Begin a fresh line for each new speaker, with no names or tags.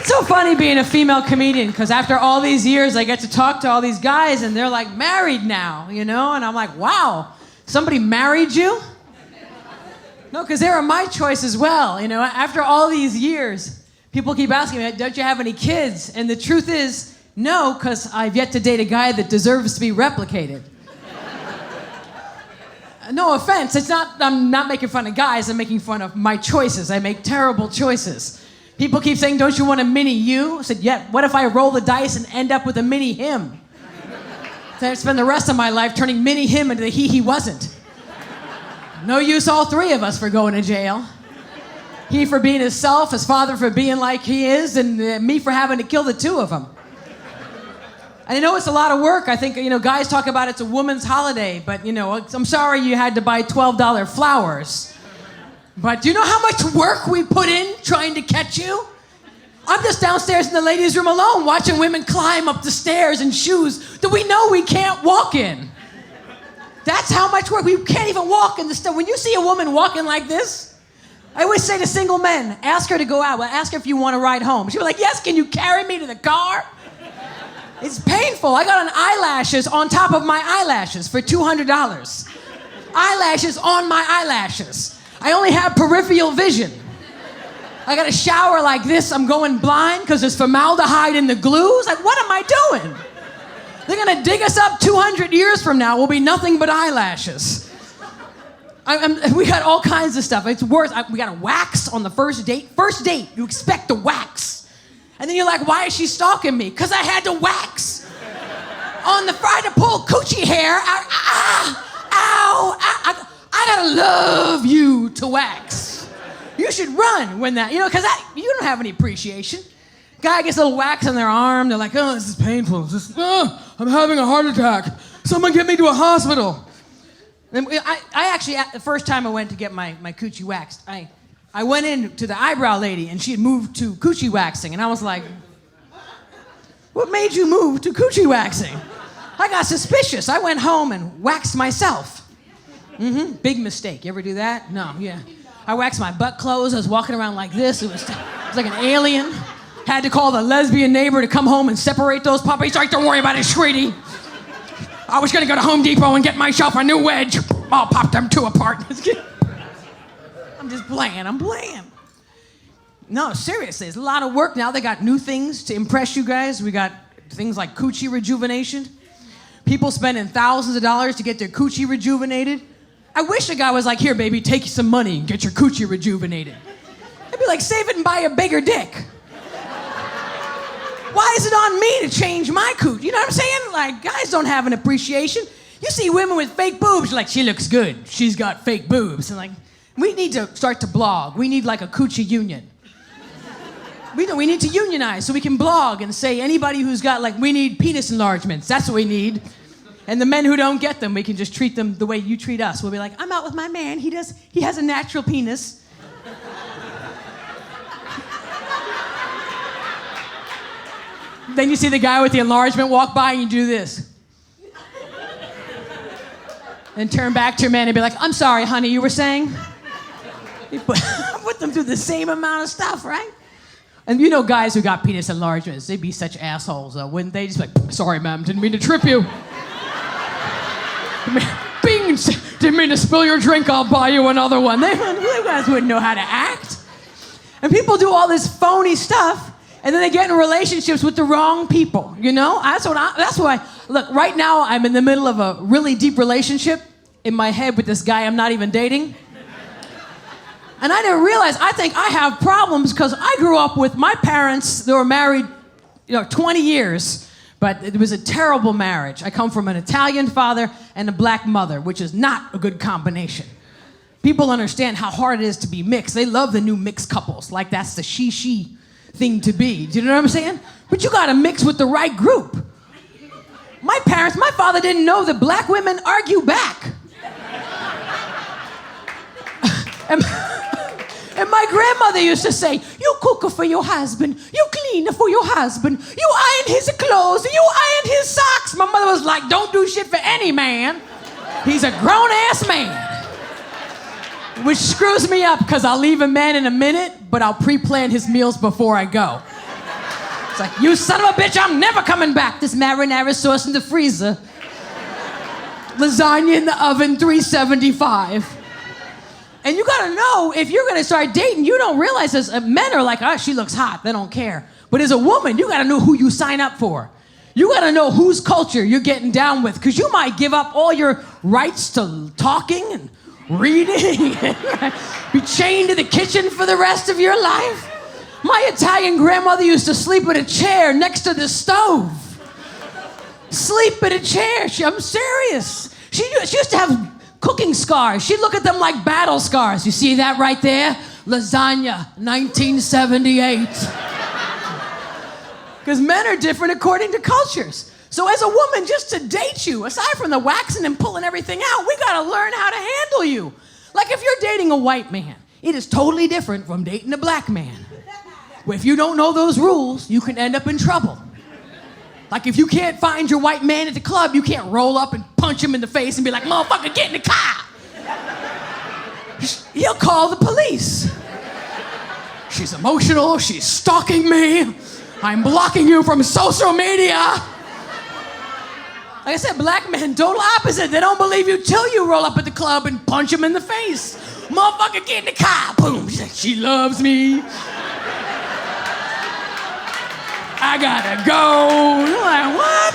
It's so funny being a female comedian because after all these years, I get to talk to all these guys and they're like married now, you know? And I'm like, wow, somebody married you? No, because they were my choice as well, you know? After all these years, people keep asking me, don't you have any kids? And the truth is, no, because I've yet to date a guy that deserves to be replicated. No offense, I'm not making fun of guys, I'm making fun of my choices. I make terrible choices. People keep saying, don't you want a mini you? I said, yeah, what if I roll the dice and end up with a mini him? So I spend the rest of my life turning mini him into the he wasn't. No use all three of us for going to jail. He for being himself, his father for being like he is, and me for having to kill the two of them. And I know it's a lot of work. I think, guys talk about it's a woman's holiday, but, I'm sorry you had to buy $12 flowers. But do you know how much work we put in trying to catch you? I'm just downstairs in the ladies' room alone watching women climb up the stairs in shoes that we know we can't walk in. That's how much work. We can't even walk in the stuff. When you see a woman walking like this, I always say to single men, ask her to go out. Well, ask her if you want to ride home. She'll be like, yes, can you carry me to the car? It's painful. I got on eyelashes on top of my eyelashes for $200. Eyelashes on my eyelashes. I only have peripheral vision. I got to shower like this. I'm going blind because there's formaldehyde in the glues. Like, what am I doing? They're going to dig us up 200 years from now. We'll be nothing but eyelashes. We got all kinds of stuff. It's worse. We got a wax on the first date. First date, you expect to wax. And then you're like, why is she stalking me? Because I had to wax. I had to pull coochie hair out. I gotta love you to wax. You should run when that, because you don't have any appreciation. Guy gets a little wax on their arm. They're like, oh, this is painful. I'm having a heart attack. Someone get me to a hospital. And I actually, the first time I went to get my coochie waxed, I went in to the eyebrow lady, and she had moved to coochie waxing. And I was like, what made you move to coochie waxing? I got suspicious. I went home and waxed myself. Big mistake. You ever do that? No, yeah. I waxed my butt clothes. I was walking around like this. It was like an alien. Had to call the lesbian neighbor to come home and separate those puppies. Like, don't worry about it, sweetie. I was gonna go to Home Depot and get myself a new wedge. I'll pop them two apart. I'm just playing. I'm playing. No, seriously, it's a lot of work now. They got new things to impress you guys. We got things like coochie rejuvenation. People spending thousands of dollars to get their coochie rejuvenated. I wish a guy was like, here, baby, take some money and get your coochie rejuvenated. I'd be like, save it and buy a bigger dick. Why is it on me to change my cooch? You know what I'm saying? Like, guys don't have an appreciation. You see women with fake boobs, you're like, she looks good. She's got fake boobs. And like, we need to start to blog. We need like a coochie union. We need to unionize so we can blog and say anybody who's got we need penis enlargements. That's what we need. And the men who don't get them, we can just treat them the way you treat us. We'll be like, I'm out with my man. He has a natural penis. Then you see the guy with the enlargement walk by and you do this. And turn back to your man and be like, I'm sorry, honey, you were saying? You put them through the same amount of stuff, right? And guys who got penis enlargements, they'd be such assholes, though, wouldn't they? Just like, sorry, ma'am, didn't mean to trip you. Bing, didn't mean to spill your drink, I'll buy you another one. They guys wouldn't know how to act. And people do all this phony stuff, and then they get in relationships with the wrong people, That's why, look, right now I'm in the middle of a really deep relationship in my head with this guy I'm not even dating. And I didn't realize, I think I have problems because I grew up with my parents. They were married, 20 years, but it was a terrible marriage. I come from an Italian father and a black mother, which is not a good combination. People understand how hard it is to be mixed. They love the new mixed couples, like that's the she thing to be. Do you know what I'm saying? But you gotta mix with the right group. My father didn't know that black women argue back. And my grandmother used to say, you cook for your husband, you clean for your husband, you iron his clothes, you iron his socks. My mother was like, don't do shit for any man. He's a grown-ass man. Which screws me up because I'll leave a man in a minute, but I'll pre-plan his meals before I go. It's like, you son of a bitch, I'm never coming back. This marinara sauce in the freezer. Lasagna in the oven, 375. And you gotta know, if you're gonna start dating, you don't realize this. Men are like, oh, she looks hot, they don't care. But as a woman, you gotta know who you sign up for. You gotta know whose culture you're getting down with, because you might give up all your rights to talking and reading, be chained to the kitchen for the rest of your life. My Italian grandmother used to sleep in a chair next to the stove. Sleep in a chair. I'm serious. She used to have cooking scars. She'd look at them like battle scars. You see that right there? Lasagna, 1978. Because men are different according to cultures. So as a woman, just to date you, aside from the waxing and pulling everything out, we gotta learn how to handle you. Like if you're dating a white man, it is totally different from dating a black man. If you don't know those rules, you can end up in trouble. Like if you can't find your white man at the club, you can't roll up and punch him in the face and be like, motherfucker, get in the car. He'll call the police. She's emotional, she's stalking me. I'm blocking you from social media. Like I said, black men, total opposite. They don't believe you till you roll up at the club and punch him in the face. Motherfucker, get in the car. Boom. She loves me. I gotta go. You're like, what?